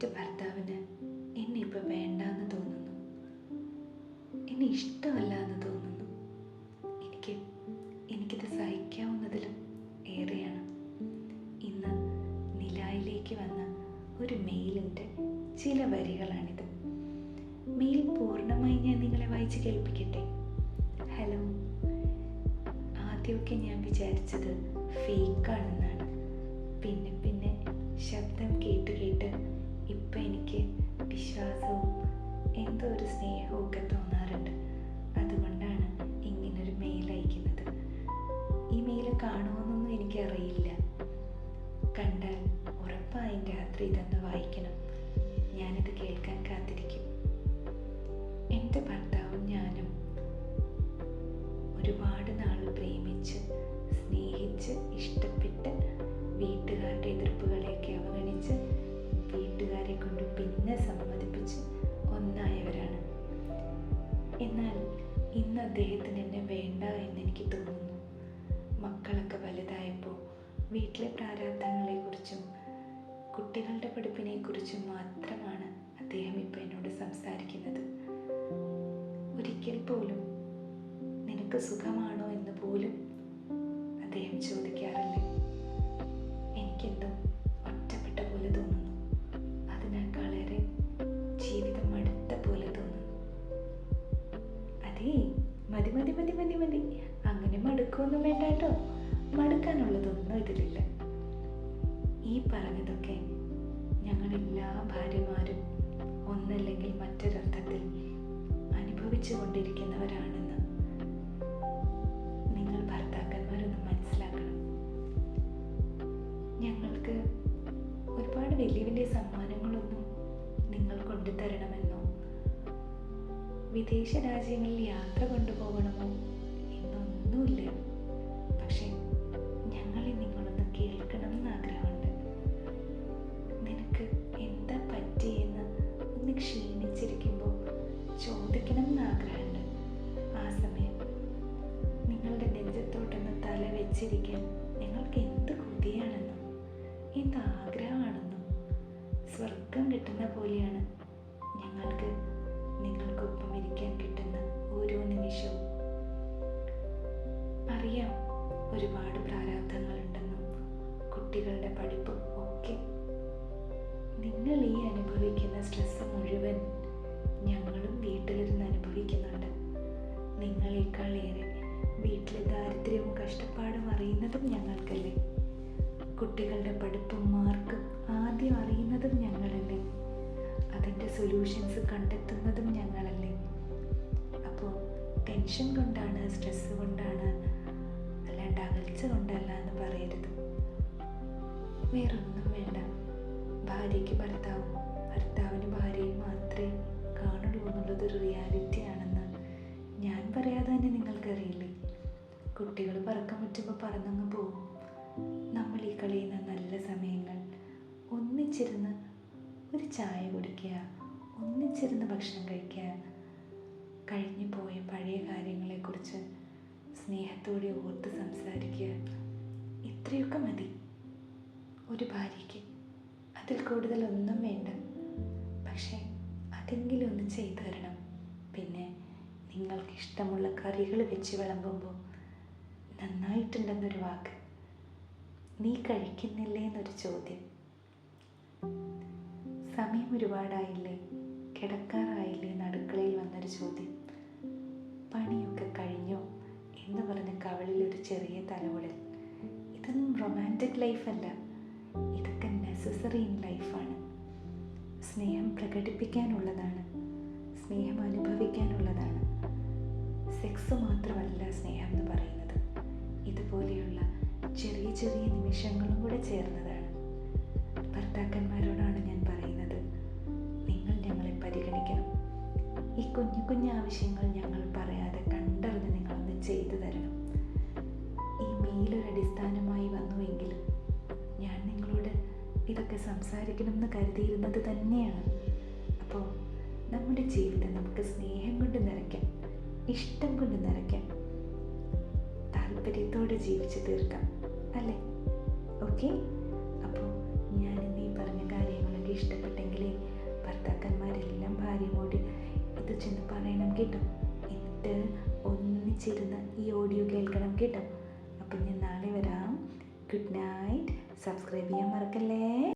എൻ്റെ ഭർത്താവിന് എന്നെ ഇപ്പം വേണ്ടാന്ന് തോന്നുന്നു, എന്നെ ഇഷ്ടമല്ല എന്ന് തോന്നുന്നു. എനിക്കിത് സഹിക്കാവുന്നതിലും ഏറെയാണ്. ഇന്ന് നിലായിലേക്ക് വന്ന ഒരു മെയിലിൻ്റെ ചില വരികളാണിത്. മെയിൽ പൂർണ്ണമായി ഞാൻ നിങ്ങളെ വായിച്ച് കേൾപ്പിക്കട്ടെ. ഹലോ, ആദ്യമൊക്കെ ഞാൻ വിചാരിച്ചത് ഫേക്കാണെന്നാണ്. പിന്നെ ശബ്ദം കേട്ട് ഇപ്പം എനിക്ക് വിശ്വാസവും എന്തോ ഒരു സ്നേഹവും ഒക്കെ തോന്നാറുണ്ട്. അതുകൊണ്ടാണ് ഇങ്ങനൊരു മെയിൽ അയക്കുന്നത്. ഈ മെയിൽ കാണുമെന്നൊന്നും എനിക്കറിയില്ല. കണ്ടാൽ ഉറപ്പായും രാത്രി ഇതൊന്ന് വായിക്കണം. ഞാനിത് കേൾക്കാൻ കാത്തിരിക്കും. എൻ്റെ ഭർത്താവും ഞാനും ഒരുപാട് നാൾ പ്രേമിച്ച് സ്നേഹിച്ച് ഇഷ്ടപ്പെട്ട് വീട്ടുകാരുടെ എതിർപ്പുകളെയൊക്കെ അവഗണിച്ച് വീട്ടുകാരെ കൊണ്ട് പിന്നെ സമ്മതിപ്പിച്ച് ഒന്നായവരാണ്. എന്നാൽ ഇന്ന് അദ്ദേഹത്തിന് എന്നെ വേണ്ട എന്നെനിക്ക് തോന്നുന്നു. മക്കളൊക്കെ വലുതായപ്പോൾ വീട്ടിലെ പ്രാരാബ്ദങ്ങളെക്കുറിച്ചും കുട്ടികളുടെ പഠിപ്പിനെക്കുറിച്ചും മാത്രമാണ് അദ്ദേഹം ഇപ്പോൾ എന്നോട് സംസാരിക്കുന്നത്. ഒരിക്കൽ പോലും നിനക്ക് സുഖമാണോ എന്ന് പോലും അദ്ദേഹം ചോദിക്കാറില്ല. എനിക്കെന്തോ ഒറ്റപ്പെട്ട പോലെ തോന്നുന്നു. അതിനേക്കാളേറെ ജീവിതം മടുത്ത പോലെ തോന്നുന്നു. അതേ, മതി, അങ്ങനെ മടുക്കൊന്നും വേണ്ട കേട്ടോ. മടുക്കാനുള്ളതൊന്നും ഇതിലില്ല. ഈ പറഞ്ഞതൊക്കെ ഞങ്ങളെല്ലാ ഭാര്യമാരും ഒന്നല്ലെങ്കിൽ മറ്റൊരർത്ഥത്തിൽ അനുഭവിച്ചു കൊണ്ടിരിക്കുന്നവരാണെന്ന് നിങ്ങൾ ഭർത്താക്കന്മാരൊന്ന് മനസ്സിലാക്കണം. ഞങ്ങൾക്ക് ഒരുപാട് വലിയ സമ്മാനങ്ങളൊന്നും നിങ്ങൾ കൊണ്ടുതരണമെന്നോ വിദേശ രാജ്യങ്ങളിൽ യാത്ര കൊണ്ടുപോകണമോ എന്നൊന്നുമില്ല. പക്ഷെ ഞങ്ങളെ നിങ്ങളൊന്ന് കേൾക്കണം എന്ന് ആഗ്രഹമുണ്ട്. നിനക്ക് എന്താ പറ്റിയെന്ന് ഒന്ന് ക്ഷീണിച്ചിരിക്കുമ്പോൾ ചോദിക്കണം എന്ന് ആഗ്രഹമുണ്ട്. ആ സമയം നിങ്ങളുടെ നെഞ്ചത്തോട്ടൊന്ന് തല വെച്ചിരിക്കാൻ ഞങ്ങൾക്ക് എന്ത് കൊതിയാണെന്നോ എന്ത് ആഗ്രഹമാണെന്നോ. സ്വർഗം കിട്ടുന്ന പോലെയാണ് ഞങ്ങൾക്ക് നിങ്ങൾക്കൊപ്പം ഇരിക്കാൻ കിട്ടുന്ന ഓരോ നിമിഷവും. അറിയാം, ഒരുപാട് പ്രാരാബ്ദങ്ങളുണ്ടെന്നും കുട്ടികളുടെ പഠിപ്പും ഒക്കെ. നിങ്ങൾ ഈ അനുഭവിക്കുന്ന സ്ട്രെസ് മുഴുവൻ ഞങ്ങളും വീട്ടിലിരുന്ന് അനുഭവിക്കുന്നുണ്ട്. നിങ്ങളെക്കാൾ ഏറെ വീട്ടിലെ ദാരിദ്ര്യവും കഷ്ടപ്പാടും അറിയുന്നതും ഞങ്ങൾക്കല്ലേ. കുട്ടികളുടെ പഠിപ്പും മാർക്കും ആദ്യം അറിയുന്നതും ഞങ്ങളല്ലേ. അതിൻ്റെ സൊല്യൂഷൻസ് കണ്ടെത്തുന്നതും ഞങ്ങളല്ലേ. അപ്പോൾ ടെൻഷൻ കൊണ്ടാണ്, സ്ട്രെസ് കൊണ്ടാണ്, അല്ലാണ്ട് അകൽച്ച കൊണ്ടല്ല എന്ന് പറയരുത്. വേറൊന്നും വേണ്ട. ഭാര്യയ്ക്ക് ഭർത്താവും ഭർത്താവിന് ഭാര്യയും മാത്രമേ കാണുള്ളൂ എന്നുള്ളതൊരു റിയാലിറ്റി ആണെന്ന് ഞാൻ പറയാതെ തന്നെ നിങ്ങൾക്കറിയില്ലേ. കുട്ടികൾ പറക്കം പറ്റുമ്പോൾ പറന്നങ്ങ് പോവും. നമ്മൾ ഈ കളിയുന്ന നല്ല സമയങ്ങൾ ഒന്നിച്ചിരുന്ന് ഒരു ചായ കുടിക്കുക, ഒന്നിച്ചിരുന്ന് ഭക്ഷണം കഴിക്കുക, കഴിഞ്ഞു പോയ പഴയ കാര്യങ്ങളെക്കുറിച്ച് സ്നേഹത്തോടെ ഓർത്ത് സംസാരിക്കുക, ഇത്രയൊക്കെ മതി ഒരു ഭാര്യയ്ക്ക്. അതിൽ കൂടുതലൊന്നും വേണ്ട. പക്ഷേ അതെങ്കിലും ഒന്ന് ചെയ്തു തരണം. പിന്നെ നിങ്ങൾക്കിഷ്ടമുള്ള കറികൾ വെച്ച് വിളമ്പുമ്പോൾ നന്നായിട്ടുണ്ടെന്നൊരു വാക്ക്, നീ കഴിക്കുന്നില്ലേ എന്നൊരു ചോദ്യം, സമയം ഒരുപാടായില്ലേ, കിടക്കാറായില്ലേ എന്ന് അടുക്കളയിൽ വന്നൊരു ചോദ്യം, പണിയൊക്കെ കഴിഞ്ഞോ എന്ന് പറഞ്ഞ കവളിലൊരു ചെറിയ തലവുളൽ. ഇതൊന്നും റൊമാൻറ്റിക് ലൈഫല്ല, ഇതൊക്കെ നെസസറി ഇൻ ലൈഫാണ്. സ്നേഹം പ്രകടിപ്പിക്കാനുള്ളതാണ്, സ്നേഹം അനുഭവിക്കാനുള്ളതാണ്. സെക്സ് മാത്രമല്ല സ്നേഹം എന്ന് പറയുന്നത്, ഇതുപോലെയുള്ള ചെറിയ ചെറിയ നിമിഷങ്ങളും കൂടെ ചേർന്നതാണ്. ഭർത്താക്കന്മാരോടാണ് ഞാൻ പറയുന്നത്, നിങ്ങൾ ഞങ്ങളെ പരിഗണിക്കണം. ഈ കുഞ്ഞു കുഞ്ഞു ആവശ്യങ്ങൾ ഞങ്ങൾ പറയാതെ കണ്ടറിഞ്ഞ് നിങ്ങളൊന്ന് ചെയ്തു തരണം. ഈ മെയിലൊരടിസ്ഥാനമായി വന്നുവെങ്കിലും ഞാൻ നിങ്ങളോട് ഇതൊക്കെ സംസാരിക്കണമെന്ന് കരുതിയിരുന്നത് തന്നെയാണ്. അപ്പോൾ നമ്മുടെ ജീവിതം നമുക്ക് സ്നേഹം കൊണ്ട് നിറയ്ക്കാം, ഇഷ്ടം കൊണ്ട് നിറയ്ക്കാം, താല്പര്യത്തോടെ ജീവിച്ചു തീർക്കാം, അല്ലേ? ഓക്കെ. അപ്പോൾ ഞാൻ ഇന്ന് ഈ പറഞ്ഞ കാര്യങ്ങളൊക്കെ ഇഷ്ടപ്പെട്ടെങ്കിലേ ചെന്ന് പറയണം കേട്ടോ. എന്നിട്ട് ഒന്നിച്ചിരുന്ന് ഈ ഓഡിയോ കേൾക്കണം കേട്ടോ. അപ്പം ഞാൻ നാളെ വരാം. Good night. സബ്സ്ക്രൈബ് ചെയ്യാൻ മറക്കല്ലേ.